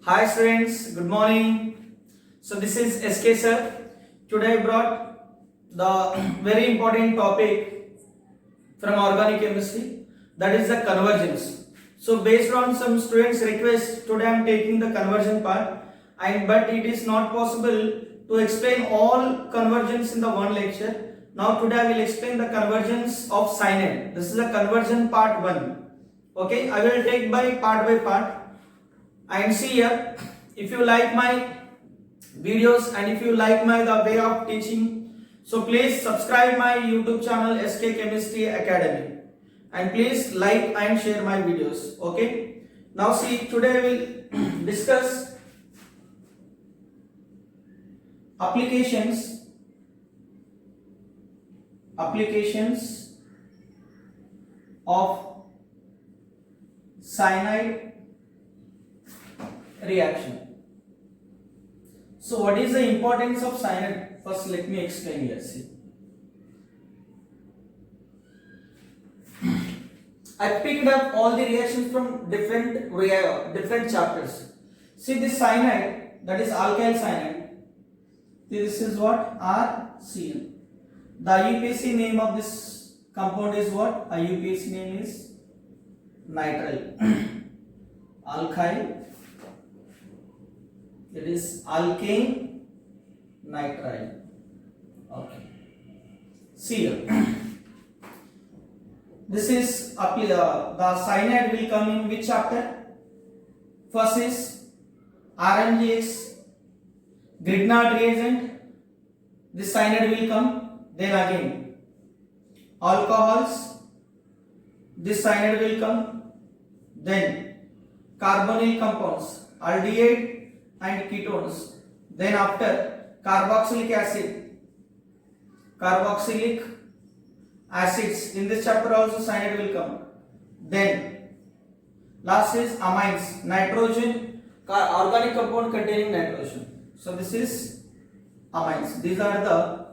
Hi students, good morning. So this is SK sir. Today I brought the very important topic from organic chemistry, that is the conversions. So based on some students request, today I am taking the conversion part, and but it is not possible to explain all conversions in the one lecture. Now today I will explain the conversions of cyanide. This is the conversion part 1. Okay, I will take by part and see here. If you like my videos and if you like my the way of teaching, so please subscribe my YouTube channel SK Chemistry Academy, and please like and share my videos. Okay, now see, today we will discuss applications of cyanide reaction. So what is the importance of cyanide? First let me explain here. See, I picked up all the reactions from different chapters. See, this cyanide, that is alkyl cyanide, this is what? RCl. The IUPAC name of this compound is what? IUPAC name is nitrile. Alkyl, it is alkane nitrile. Okay. See here. This is the cyanide will come in which chapter? First is RMGX Grignard reagent. This cyanide will come. Then again alcohols. This cyanide will come. Then carbonyl compounds, aldehyde and ketones. Then after carboxylic acids, in this chapter also cyanide will come. Then last is amines, nitrogen, organic compound containing nitrogen. So this is amines. These are the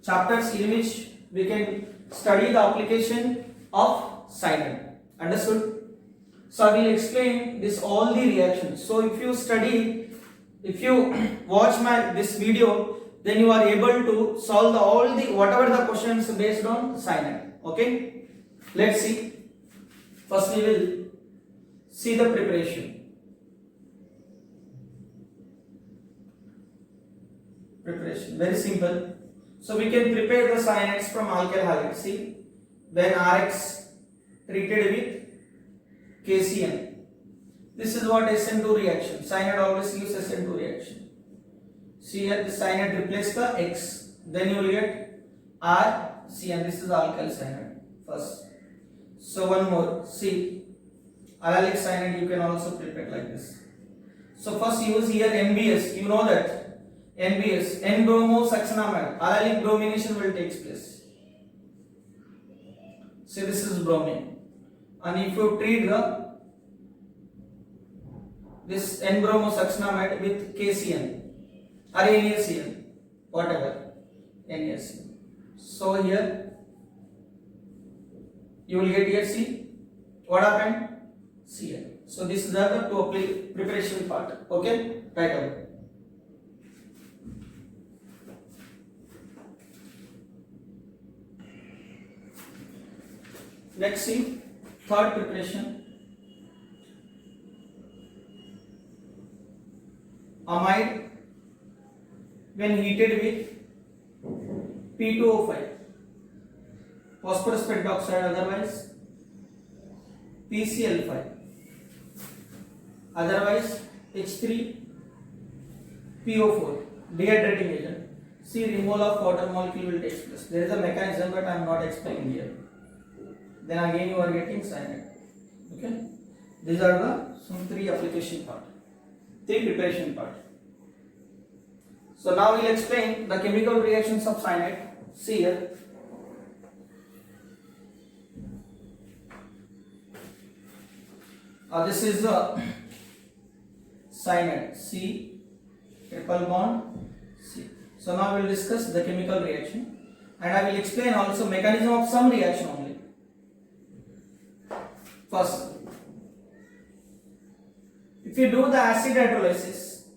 chapters in which we can study the application of cyanide. Understood? So I will explain this all the reactions. So if you watch this video, then you are able to solve all the whatever the questions based on cyanide. Okay, let's see. First we will see the preparation. Very simple. So we can prepare the cyanides from alkyl halides. See, when RX treated with KCN, this is what SN2 reaction. Cyanide always gives SN2 reaction. See here, the cyanide replace the X, then you will get RCN. This is alkyl cyanide first. So one more. See, allylic cyanide you can also prepare like this. So first use here NBS. You know that NBS, N-bromosuccinamide, allylic bromination will take place. See, this is bromine, and if you treat this N-bromosuccinamide with KCN or NaCN, whatever, NaCN. So here you will get here, see what happened? Cn. So this is the two preparation part. Okay, right away. Next, see, third preparation. Amide when heated with P2O5, phosphorus pentoxide, otherwise PCl5, otherwise H3PO4, dehydrating agent. See, removal of water molecule will take place. There is a mechanism, but I am not explaining here. Then again you are getting cyanide. Okay, these are the some three application part, three preparation part. So now we will explain the chemical reactions of cyanide. See here. This is the cyanide, C triple bond C. So now we will discuss the chemical reaction, and I will explain also mechanism of some reaction only. First, if you do the acid hydrolysis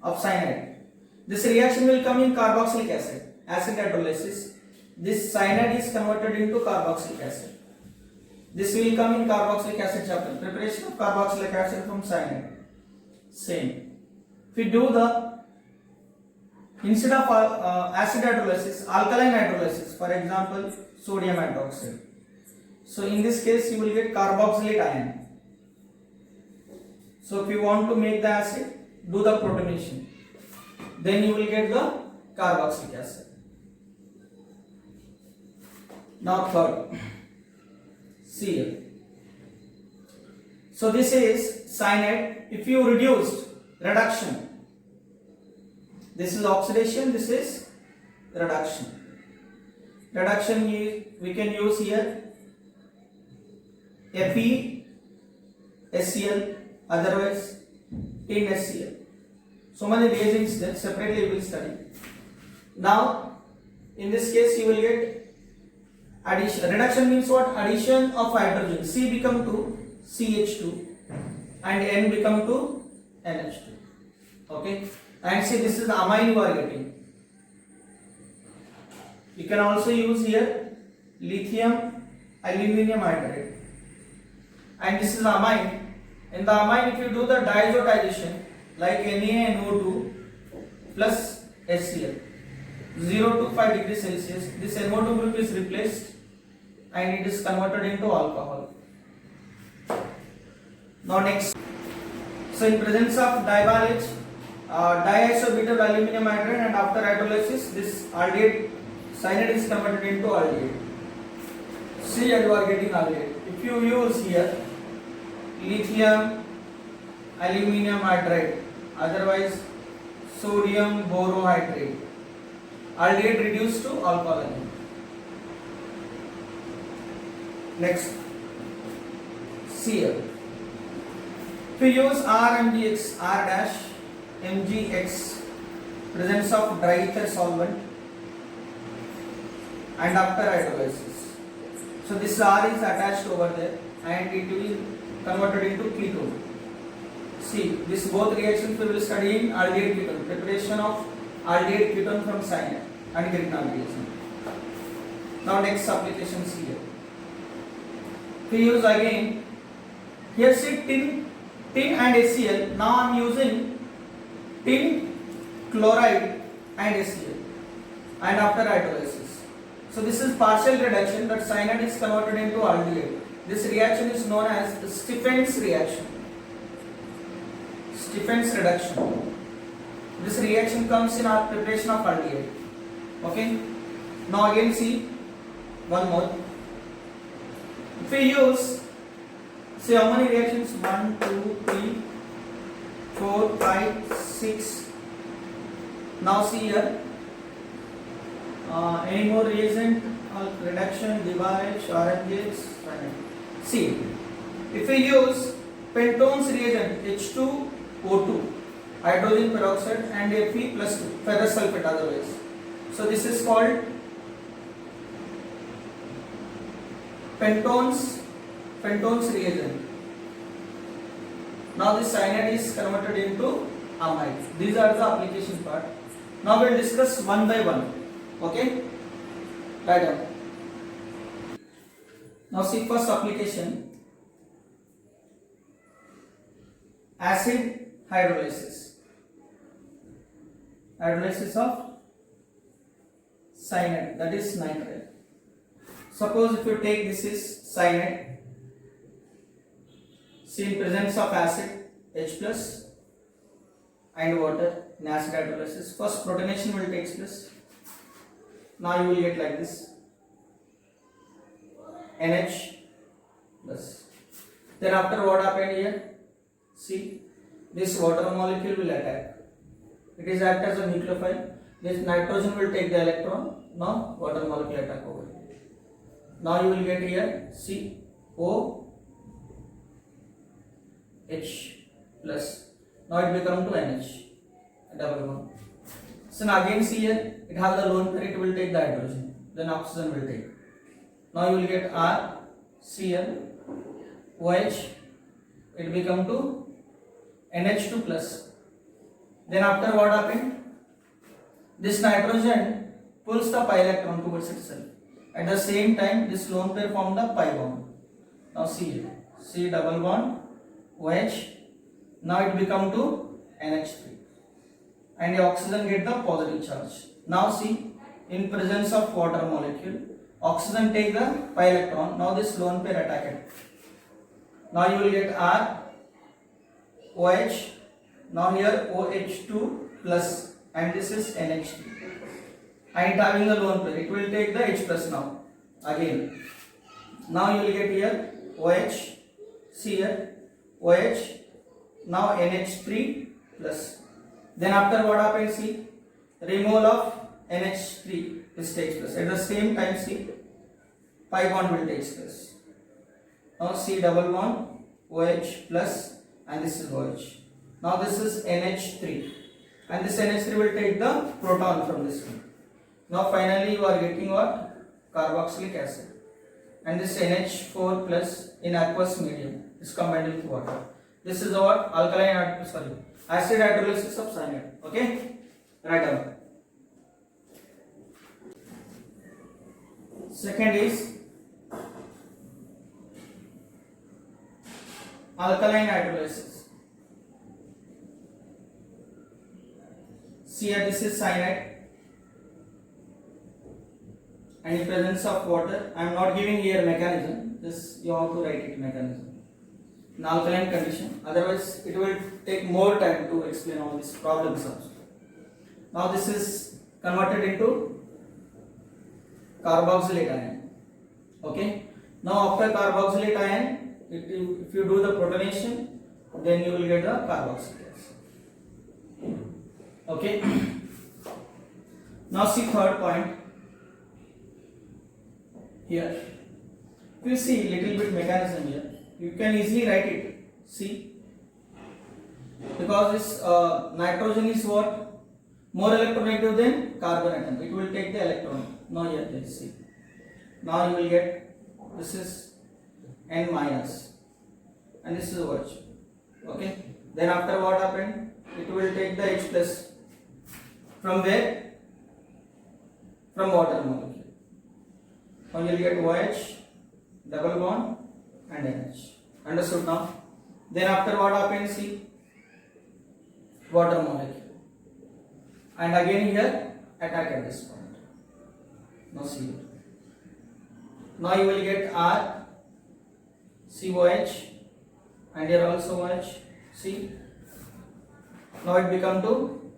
of cyanide, this reaction will come in carboxylic acid. Acid hydrolysis, this cyanide is converted into carboxylic acid. This will come in carboxylic acid chapter. Preparation of carboxylic acid from cyanide. Same. If we do the instead of acid hydrolysis, alkaline hydrolysis, for example, sodium hydroxide. So in this case, you will get carboxylate ion. So if you want to make the acid, do the protonation. Then you will get the carboxylic acid. Now third, see here. So this is cyanide. If you reduced, reduction. This is oxidation, this is reduction. Reduction we can use here FeSCl, otherwise TnSCl. So many reagents that separately we will study. Now in this case you will get addition. Reduction means what? Addition of hydrogen. C become to CH2 and N become to NH2. Okay. And see, this is the amine you are getting. You can also use here lithium aluminium hydride. And this is amine. In the amine, if you do the diazotization like NaNO2 plus HCl, 0 to 5 degrees Celsius, this NO2 group is replaced and it is converted into alcohol. Now next, so in presence of divalate, diisobutyl aluminum hydride, and after hydrolysis this aldehyde cyanide is converted into aldehyde. See, you are getting aldehyde. If you use here lithium aluminum hydride, otherwise sodium borohydride, aldehyde reduced to alcohol again. Next, see here. If you use RMGX, R dash MgX, presence of dry ether solvent, and after hydrolysis. So this R is attached over there and it will be converted into ketone. See, this both reactions we will study in aldehyde ketone, preparation of aldehyde ketone from cyanide and Grignard reaction. Now next applications here. We use again, here see tin and HCl. Now I am using tin chloride and HCl and after hydrolysis. So this is partial reduction, that cyanide is converted into aldehyde. This reaction is known as Stephen's reaction. Stephen's reduction. This reaction comes in our preparation of aldehyde. Okay. Now again see one more. If we use, say how many reactions? 1, 2, 3, 4, 5, 6. Now see here. Any more reagent or reduction, DiValage, RMGX? See, if we use pentones reagent H2O2, hydrogen peroxide, and Fe plus 2, ferrous sulfate otherwise. So this is called pentones reagent. Now this cyanide is converted into amide. These are the application part. Now we will discuss one by one. Okay? Write down. Now see first application, acid hydrolysis. Hydrolysis of cyanide, that is nitrate. Suppose if you take this is cyanide, see in presence of acid H plus and water in acid hydrolysis, first protonation will take place. Now you will get like this, NH plus. Then after what happened here? See, this water molecule will attack. It is act as a nucleophile. This nitrogen will take the electron. Now water molecule attack over here. Now you will get here C O H plus. Now it become to NH double bond. So now again see here, it has the lone pair, it will take the hydrogen, then oxygen will take. Now you will get R, Cl, OH, it become to NH2 plus. Then after what happened? This nitrogen pulls the pi electron towards itself. At the same time, this lone pair form the pi bond. Now see here, C double bond OH. Now it become to NH3, and the oxygen get the positive charge. Now see, in presence of water molecule, oxygen take the pi electron. Now this lone pair attack it. Now you will get R OH. Now here OH2 plus, and this is NH3. And it having a lone pair, it will take the H plus now again. Now you will get here OH, see here OH, now NH3 plus. Then after what happens, see, removal of NH3 is takes place. At the same time, see, pi bond will take place. Now C double bond OH plus, and this is OH. Now this is NH3, and this NH3 will take the proton from this one. Now finally you are getting what? Carboxylic acid, and this NH4 plus in aqueous medium is combined with water. This is our alkaline acid hydrolysis of cyanide. Okay, write down. Second is alkaline hydrolysis. See here, this is cyanide, and in presence of water, I am not giving here mechanism, just you have to write it mechanism in alkaline condition, otherwise it will take more time to explain all these problems also. Now this is converted into carboxylate ion. Okay, now after carboxylate ion, if you do the protonation, then you will get the carboxylic acid. Okay, now see third point here. If you see little bit mechanism here, you can easily write it. See, because this nitrogen is what? More electronegative than carbon atom. It will take the electron. Now here, let's see. Now you will get, this is N minus, and this is OH. Okay. Then after what happened? It will take the H plus. From where? From water molecule. Now you will get OH, double bond, and NH. Understood now? Then after what happens? See, water molecule, and again here attack at this point. Now see here. Now you will get R, COH, and here also OH. See, now it become to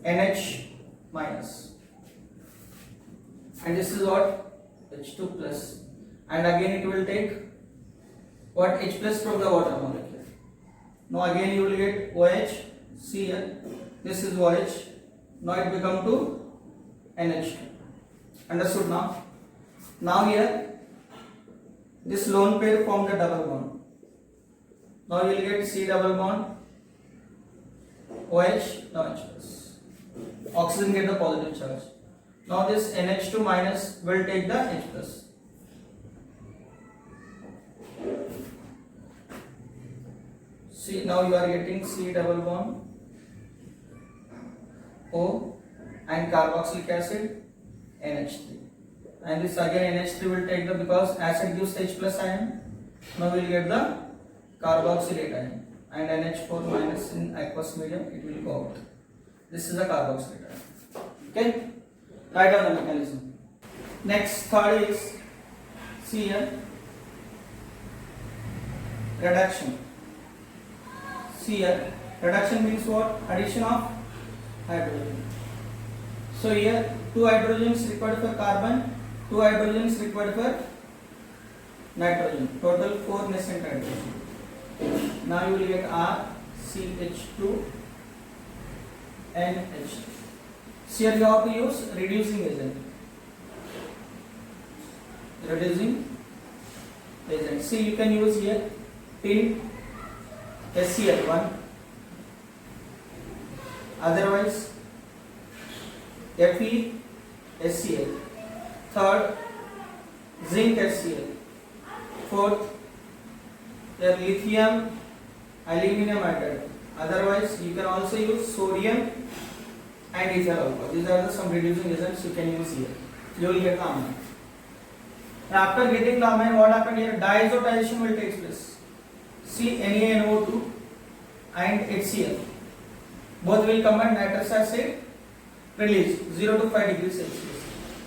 NH minus, and this is what? H2 plus, and again it will take what? H plus from the water molecule. Now again you will get OH. See here, this is OH. Now it become to NH2. Understood now? Now here, this lone pair form the double bond. Now you will get C double bond OH, now H plus. Oxygen get the positive charge. Now this NH2 minus will take the H plus. See, now you are getting C double bond O and carboxylic acid NH3, and this again NH3 will take the, because acid gives H plus ion. Now we will get the carboxylate ion, and NH4 minus in aqueous medium, it will go out. This is the carboxylate ion. Okay, write down the mechanism. Next, third is, see here, reduction. See here, reduction means what? Addition of hydrogen. So here 2 hydrogens required for carbon, 2 hydrogens required for nitrogen. Total 4 nascent hydrogen. Now you will get R, CH2, and H2. So here you have to use reducing agent. Reducing agent. See, you can use here tin SCl1, otherwise FeSCl, third zinc HCl, fourth lithium aluminum hydride. Otherwise, you can also use sodium and ethyl alcohol. These are the some reducing agents you can use here. You will get the amine. After getting the amine, what happened here? Diazotization will take place. See NaNO2 and HCl. Both will combine nitrous acid, release 0 to 5 degrees Celsius.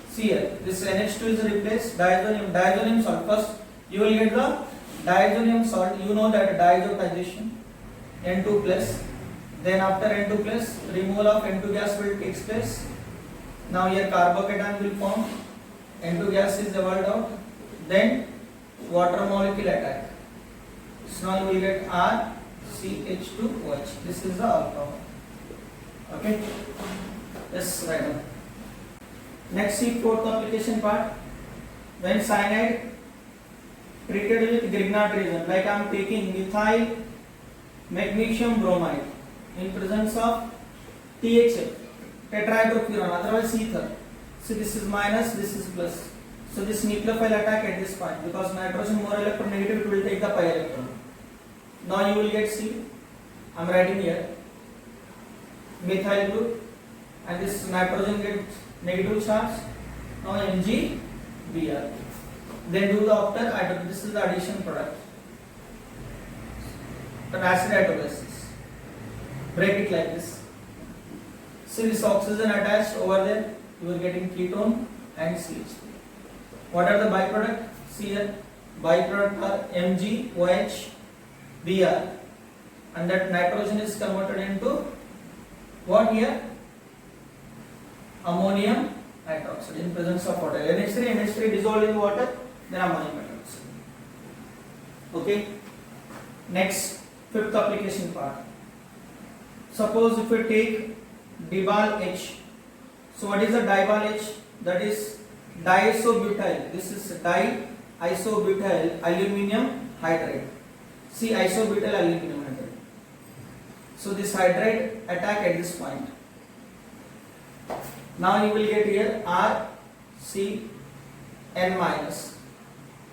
See here, this NH2 is replaced diazonium salt. First, you will get the diazonium salt. You know that diazotization, N2 plus. Then after N2 plus, removal of N2 gas will take place. Now here carbocation will form. N2 gas is evolved out. Then water molecule attack. So now you will get RCH2OH. This is the alcohol. Okay. Yes, right now. Next, see fourth application part. When cyanide treated with Grignard reagent, like I am taking methyl magnesium bromide in presence of THF, tetrahydrofuran, otherwise ether. So this is minus, this is plus. So this nucleophile attack at this point, because nitrogen more electronegative, it will take the pi electron. Now you will get C. I am writing here methyl group, and this nitrogen gets negative charge. Now MgBr. Then do the after, this is the addition product. An acid hydrolysis. Break it like this. See this oxygen attached over there, you are getting ketone and CH3. What are the byproduct? See here, byproduct are MgOH, Br, and that nitrogen is converted into what here? Ammonium hydroxide in presence of water. NH3 dissolved in water, then ammonium hydroxide. Okay. Next, fifth application part. Suppose if we take Dibal H. So what is the Dibal H? That is diisobutyl. This is diisobutyl aluminum hydride. See isobutyl aluminum hydride. So this hydride attack at this point. Now you will get here RCN minus,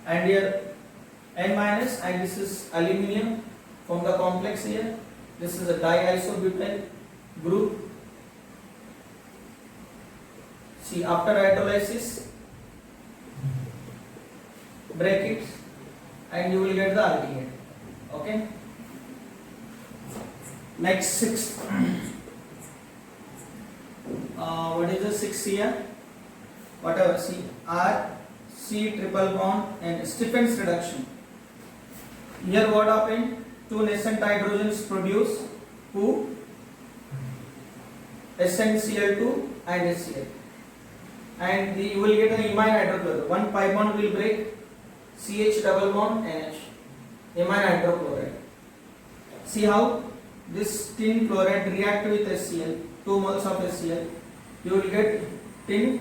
and here N minus, and this is aluminum from the complex here. This is a diisobutyl group. See, after hydrolysis, break it, and you will get the aldehyde. Okay. Next, sixth. What is the sixth here? Whatever. See, R C triple bond and Stefan's reduction. Here what happened? Two nascent hydrogens produce who? SnCl2 and HCl. And you will get an imine hydrochloride. One pi bond will break, CH double bond NH, imine hydrochloride. See how this tin chloride react with HCl, 2 moles of HCl. You will get tin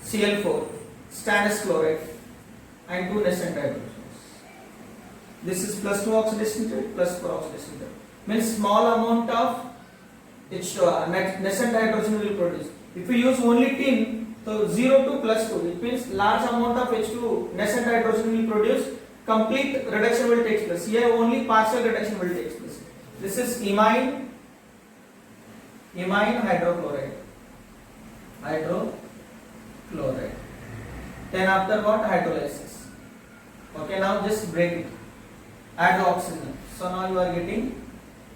Cl4, stannous chloride, and 2 nascent hydrogens. This is plus 2 oxidation state, plus 4 oxidation state. Means small amount of H2, nascent hydrogen will produce. If you use only tin, so 0 to plus 2, it means large amount of H2 nascent hydrogen will produce, complete reduction will take place. Here only partial reduction will take place. This is imine hydrochloride. Then after what? Hydrolysis. Okay, now just break it. Add the oxygen. So now you are getting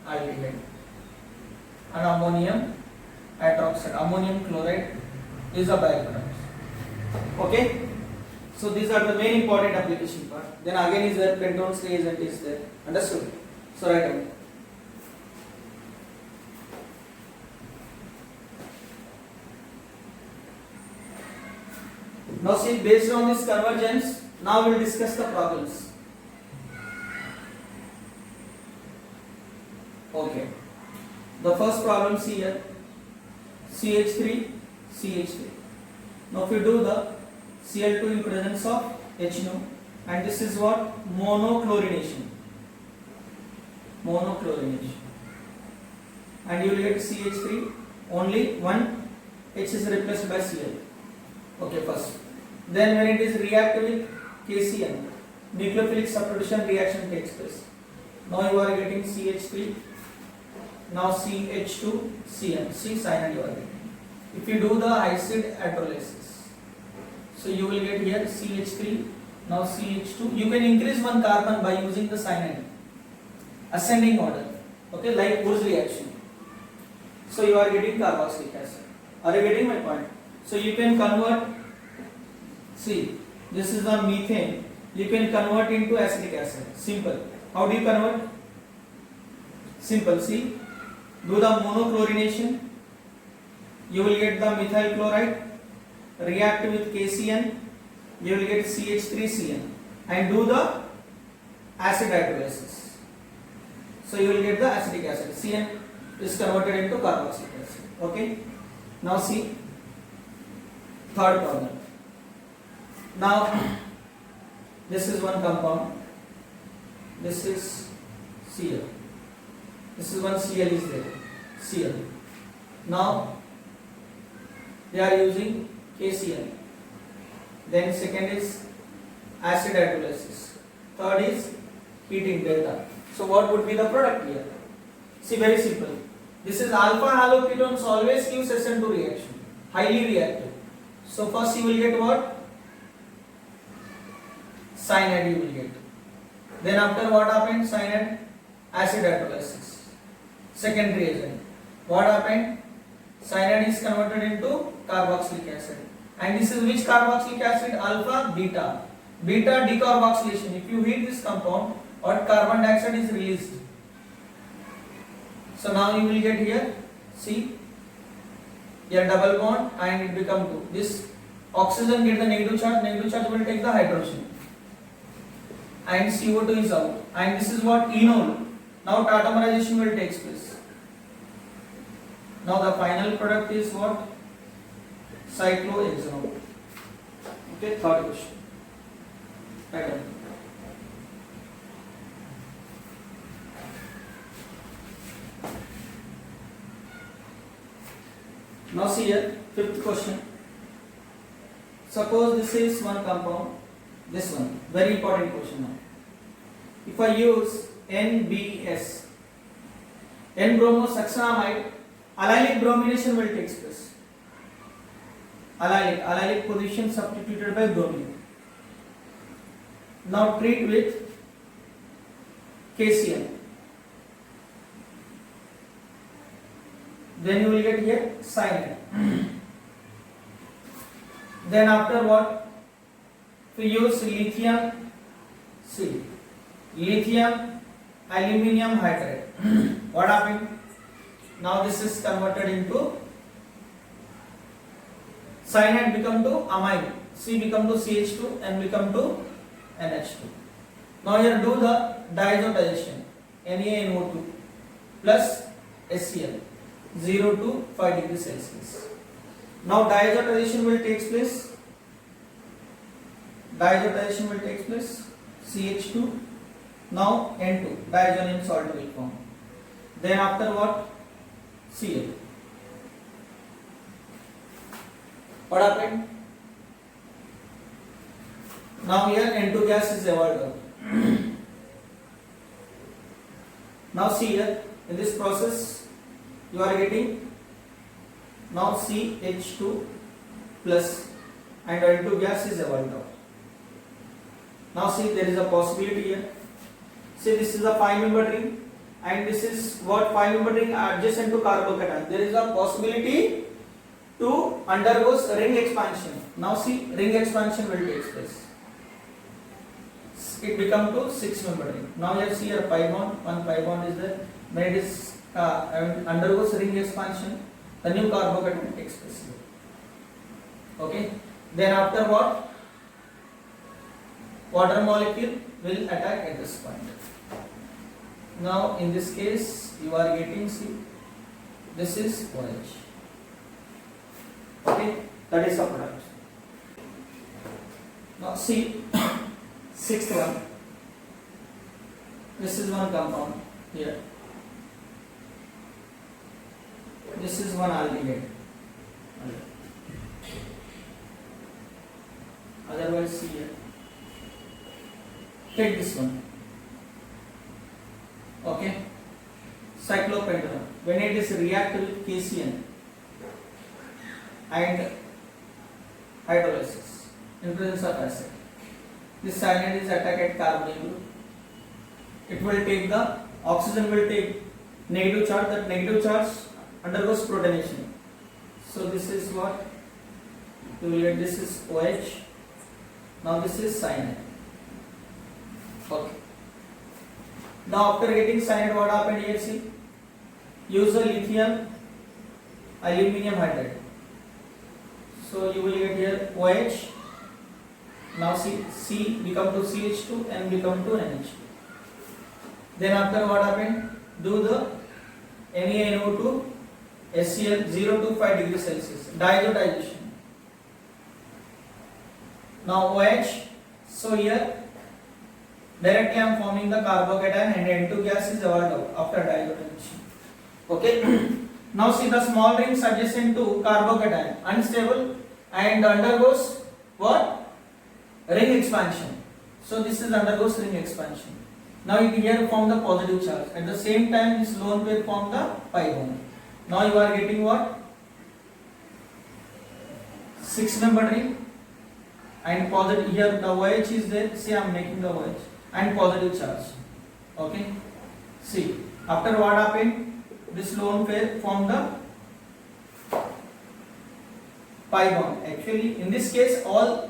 aldehyde. And ammonium hydroxide, ammonium chloride is a byproduct. Okay, so these are the main important application part. Then again is there pentones reagent is there. Understood? So write down. Now see, based on this convergence, now we will discuss the problems. Okay. The first problem, see here, CH3, CH3. Now if you do the Cl2 in presence of HNO, and this is what? Monochlorination. And you will get CH3, only one H is replaced by Cl. Okay, first. Then when it is reacted with KCN, nucleophilic substitution reaction takes place. Now you are getting CH3. Now CH2 CN. See cyanide you are getting. If you do the acid hydrolysis, so you will get here CH3. Now CH2. You can increase one carbon by using the cyanide. Ascending order. Okay, like Wool's reaction. So you are getting carboxylic acid. Are you getting my point? So you can convert. See, this is the methane. You can convert into acetic acid. Simple. How do you convert? Simple. See, do the monochlorination. You will get the methyl chloride. React with KCN. You will get CH3CN. And do the acid hydrolysis. So you will get the acetic acid. CN is converted into carboxylic acid. Okay. Now see, third problem. Now this is one compound. This is Cl. This is one Cl is there. Cl. Now they are using KCl. Then second is acid hydrolysis. Third is heating delta. So what would be the product here? See, very simple. This is alpha haloketones always gives SN2 reaction. Highly reactive. So first you will get what? Cyanide you will get. Then after what happened? Cyanide, acid hydrolysis. Second reagent. What happened? Cyanide is converted into carboxylic acid. And this is which carboxylic acid? Alpha, beta. Beta decarboxylation. If you heat this compound, what carbon dioxide is released. So now you will get here, see, here double bond and it become 2. This oxygen get the negative charge will take the hydrogen. And CO2 is out. And this is what enol. Now tautomerization will take place. Now the final product is what? Cyclohexanol. Okay, third question. Pattern. Now see here, fifth question. Suppose this is one compound, this one, very important question now. If I use NBS, N-bromosuccinamide, allylic bromination will take place. Allylic position substituted by bromine. Now treat with KCl. Then you will get here cyanide. Then after what? To use lithium, see, lithium aluminium hydride. What happened? Now this is converted into cyanide become to amine, C become to CH2 and become to NH2. Now here do the diazotization, NaNO2 plus HCl. 0 to 5 degrees Celsius. Now diazotization will take place. Diazotization will take place. CH2. Now N2. Diazonium salt will form. Then after what? Cl. What happened? Now here N2 gas is evolved out. Now see here in this process. You are getting now CH2 plus and N2 gas is evolved out. Now see, there is a possibility here. See, this is a 5-member ring and this is what 5-member ring adjacent to carbocation. There is a possibility to undergo ring expansion. Now see, ring expansion will take place. It become to 6-member ring. Now you see here pi bond, one pi bond is there. When it is undergoes ring expansion, the new carbocation takes place here. Okay. Then after what? Water molecule will attack at this point. Now in this case you are getting, see, this is OH. Okay, that is a product. Now see, sixth one. This is one compound here. This is one aldehyde. Otherwise, see here. Take this one. cyclopentanone. When it is react with KCN and hydrolysis in presence of acid, this cyanide is attacked at carbonyl group. It will take the oxygen will take negative charge. That negative charge undergoes protonation. So this is what you will get. This is OH. Now this is cyanide. Okay. Now after getting cyanide, what happened here? See, use the lithium aluminum hydride. So you will get here OH. Now see, C become to CH2 and become to NH2. Then after what happened? Do the NaNO2 HCl 0 to 5 degrees Celsius diazotization. Now OH. So here directly I am forming the carbocation and N2 gas is evolved out after diazotization. Okay. Now see the small rings adjacent to carbocation unstable and undergoes what? Ring expansion. So this is undergoes ring expansion. Now it here form the positive charge. At the same time this lone pair form the pi bond. Now you are getting what? 6-membered ring and positive. Here the OH is there. See, I am making the OH and positive charge. Okay. See, after what happened? This lone pair form the pi bond. Actually, in this case, all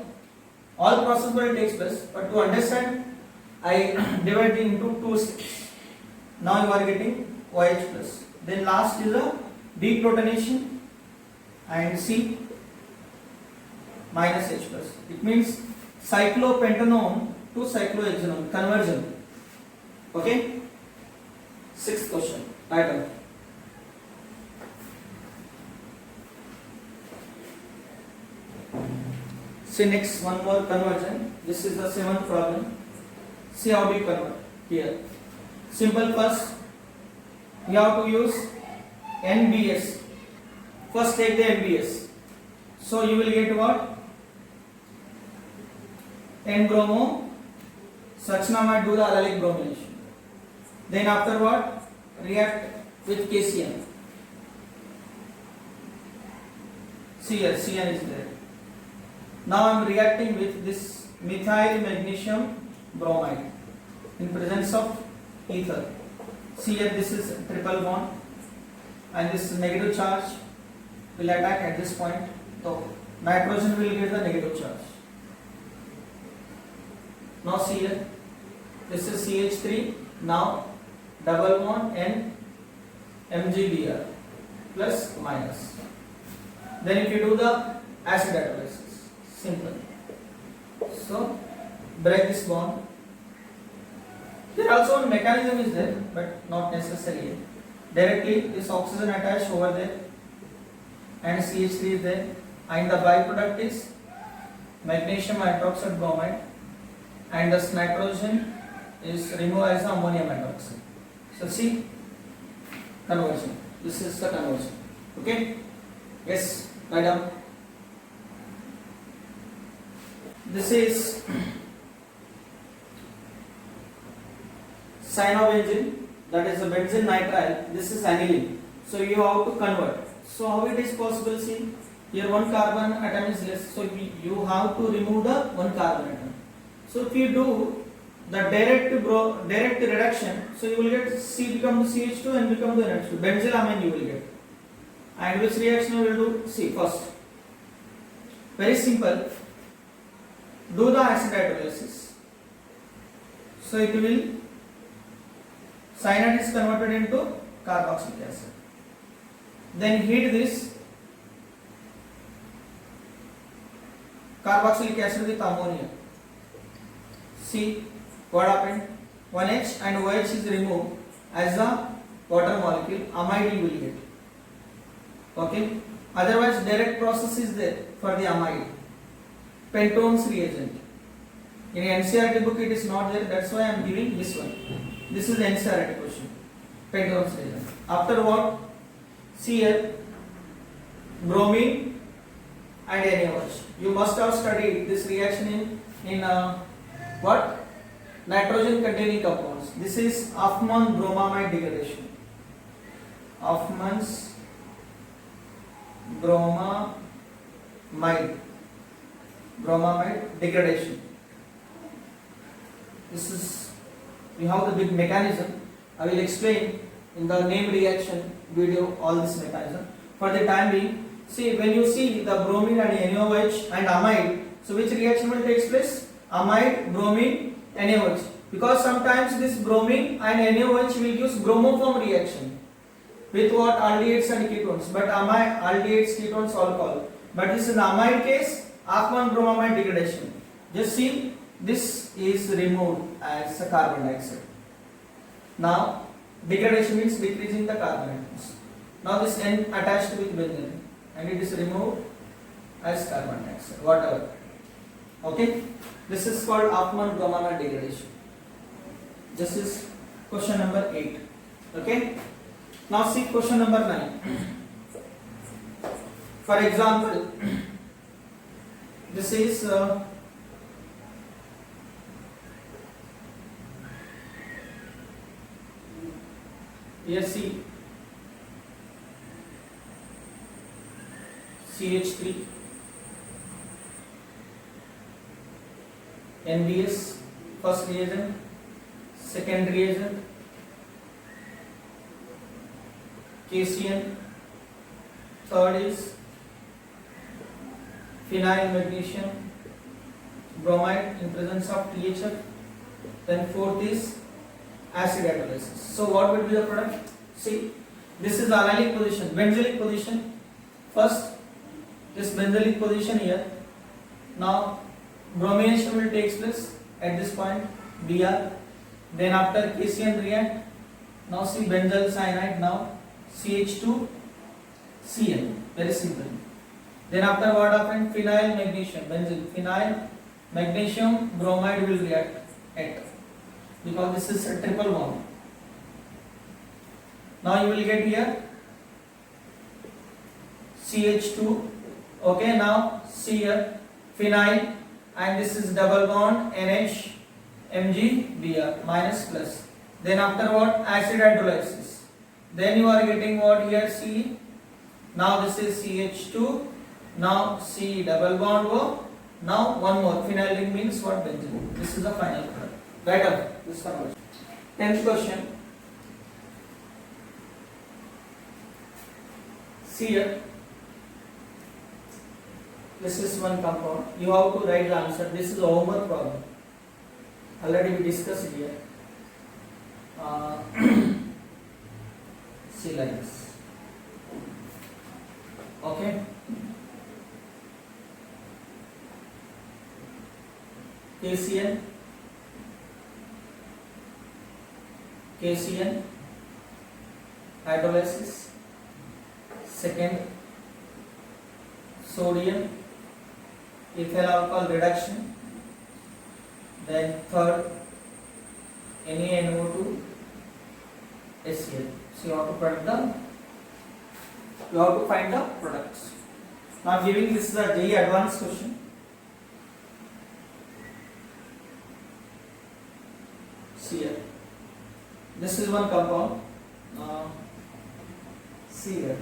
process will take place. But to understand, I divide it into two steps. Now you are getting OH plus. Then last is a deprotonation and C minus H plus. It means cyclopentanone to cyclohexanone conversion. Okay. Sixth question. Title. See next one more conversion. This is the seventh problem. See how we convert here. Simple first. We have to use NBS. First take the NBS. So you will get what? N-bromo. Succinamide do the allylic bromylation. Then after what? React with KCN. See here, CN is there. Now I am reacting with this methyl magnesium bromide in presence of ether. See here, this is triple bond and this negative charge will attack at this point. So nitrogen will get the negative charge. Now see here, this is CH3. Now double bond and MgBr plus minus. Then if you do the acid hydrolysis, simple. So break this bond. There also one mechanism is there, but not necessary. Directly this oxygen attached over there and CH3 is there, and the byproduct is magnesium hydroxide bromide, and this nitrogen is removed as ammonium hydroxide. So see, conversion. This is the conversion. Okay? Yes, madam. This is cyanobenzene, that is the benzene nitrile. This is aniline. So you have to convert. So how it is possible? See, here one carbon atom is less. So you have to remove the one carbon atom. So if you do the direct reduction, so you will get C become to CH2 and become to NH2. Benzylamine you will get. And which reaction you will do? See first. Very simple. Do the acid hydrolysis. So it will, cyanide is converted into carboxylic acid. Then heat this carboxylic acid with ammonia. See what happened? 1H and OH is removed as the water molecule. Amide you will get. Okay. Otherwise, direct process is there for the amide. Pentones reagent. In NCERT book it is not there. That's why I am giving this one. This is the NCERT question. Pentones reagent. After what? See here, bromine and NaOH. You must have studied this reaction in what? Nitrogen containing compounds. This is Huffman bromamide degradation. Hoffman's bromamide degradation. This is, we have the big mechanism. I will explain in the name reaction video all this mechanism. For the time being, see, when you see the bromine and NaOH and amide, so which reaction will take place? Amide, bromine, NaOH. Because sometimes this bromine and NaOH will use bromoform reaction with what? Aldehydes and ketones. But amide, aldehydes, ketones, alcohol. But this is an amide case, Hoffman bromamide degradation. Just see, this is removed as a carbon dioxide. Now, degradation means decreasing the carbon atoms. Now this N attached with benzene and it is removed as carbon dioxide, whatever. Okay, this is called Hoffman bromamide degradation. This is question number 8. Okay, now see question number 9. For example, this is here see CH3 NBS, first reagent, second reagent, KCN, third is phenyl magnesium bromide in presence of THF, then fourth is acid hydrolysis. So what will be the product? See, this is the allylic position, benzylic position. First, this benzylic position here. Now, bromination will take place at this point, Br. Then after KCN react, now see benzyl cyanide, now CH2 Cl, very simple. Then after what happened? Phenyl magnesium, benzyl, phenyl magnesium bromide will react at, because this is a triple bond. Now you will get here CH2, okay, now see here phenyl, and this is double bond NH MgBr minus plus. Then after what? Acid hydrolysis. Then you are getting what here? C. Now this is CH2, now C double bond O. Now one more, phenyl ring means what? Benzene. This is the final product. Right up this conversion. 10th question. See here. This is one compound. You have to write the answer. This is a homework problem. Already we discussed it here. See like this. Okay. KCN, hydrolysis. Second, sodium ethyl alcohol reduction. Then third, NaNO2 HCl. So you have to find the products. Now giving this is a JEE advanced question. See here. This is one compound. See here.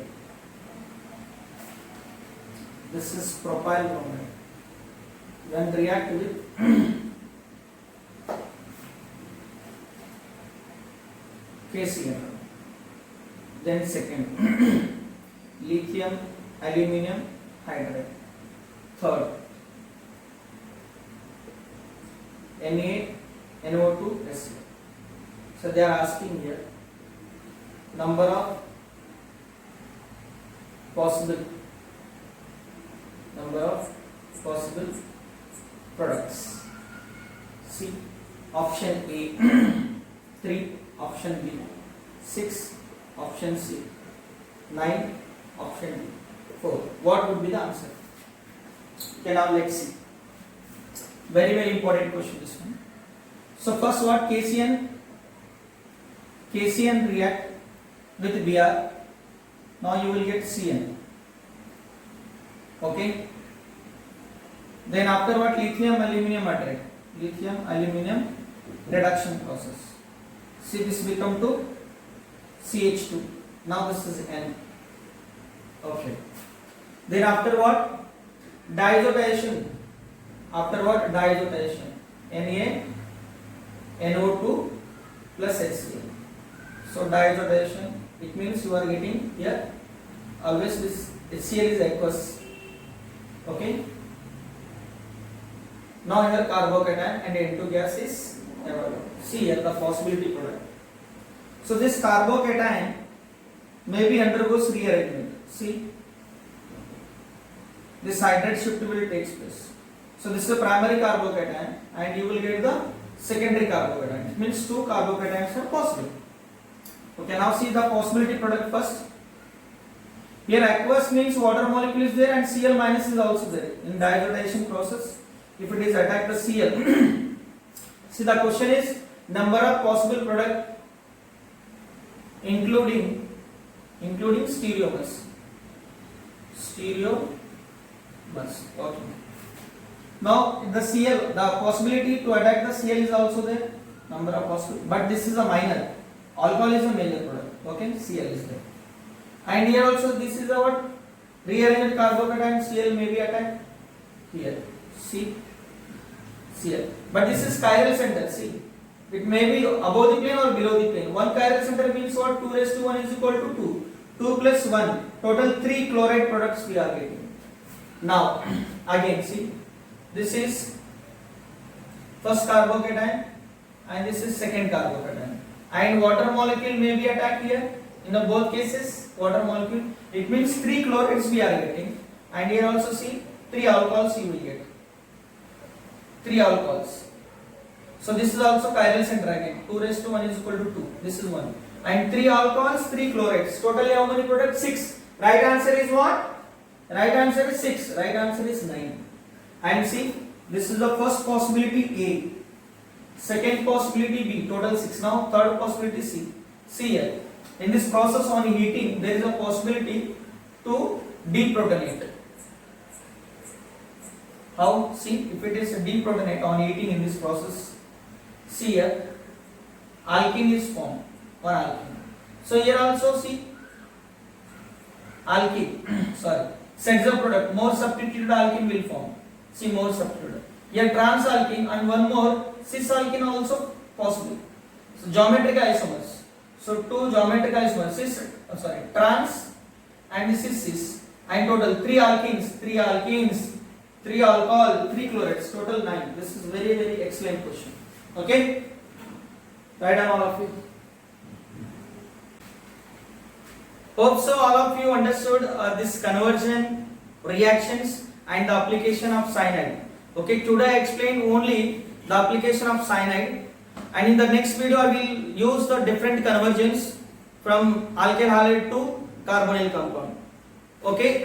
This is propyl bromide. When react with KCl. Then second, lithium aluminium hydride. Third, NaNO2 HCl. So they are asking here number of possible products. See, option A 3, option B 6, option C 9, option D 4. What would be the answer? Okay, now let's see. Very important question this one. So first what? KCN react with Br. Now you will get Cn. Okay. Then after what? Lithium aluminium hydride. Lithium aluminium reduction process. See, this will come to CH2. Now this is N. Okay. Then after what? Diazotization. After what? Diazotization. NaNO2 plus HCl. So diazotization, it means you are getting here always this HCl is aqueous. Okay. Now here carbocation and N2 gas is available. See here the possibility product. So this carbocation maybe undergoes rearrangement. See, this hydrate shift will take place. So this is the primary carbocation and you will get the secondary carbocation. It means two carbocations are possible. Okay, now see the possibility product first. Here aqueous means water molecule is there and Cl minus is also there. In diazotization process, if it is attack the Cl. See the question is number of possible product including stereomers. Stereomers. Okay. Now the Cl, the possibility to attack the Cl is also there. Number of possible, but this is a minor. Alcohol is a major product. Okay, Cl is there. And here also this is our rearranged carbocation. Cl may be attacked here. See, Cl. But this is chiral center. See, it may be above the plane or below the plane. One chiral center means what? 2 raised to 1 is equal to 2. 2 plus 1. Total 3 chloride products we are getting. Now, again see, this is first carbocation and this is second carbocation. And water molecule may be attacked here. In the both cases, water molecule. It means 3 chlorides we are getting. And here also see 3 alcohols you will get. 3 alcohols. So this is also chiral center again. 2 raised to 1 is equal to 2. This is 1. And 3 alcohols, 3 chlorides. Totally how many products? 6. Right answer is what? Right answer is 6. Right answer is 9. And see, this is the first possibility A. Second possibility B. Total 6. Now third possibility C. See here. In this process on heating, there is a possibility to deprotonate. How? See, if it is deprotonate on heating in this process, see here, alkene is formed. One alkene. So here also see, alkene, sorry, Setzer product, more substituted alkene will form. See, more substituted. Here trans alkene and one more cis alkene also possible. So geometric isomers. So two geometric isomers, trans and this is cis. And total 3 alkenes, 3 alcohol, 3 chlorides, total 9. This is very excellent question. Okay? Write down all of you. Hope so all of you understood this conversion, reactions and the application of cyanide. Okay, today I explained only the application of cyanide, and in the next video I will use the different conversions from alkyl halide to carbonyl compound. Okay?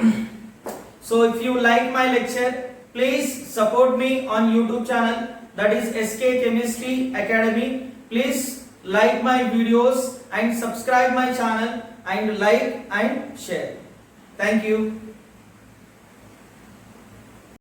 So if you like my lecture, please support me on YouTube channel, that is SK Chemistry Academy. Please like my videos and subscribe my channel and like and share. Thank you.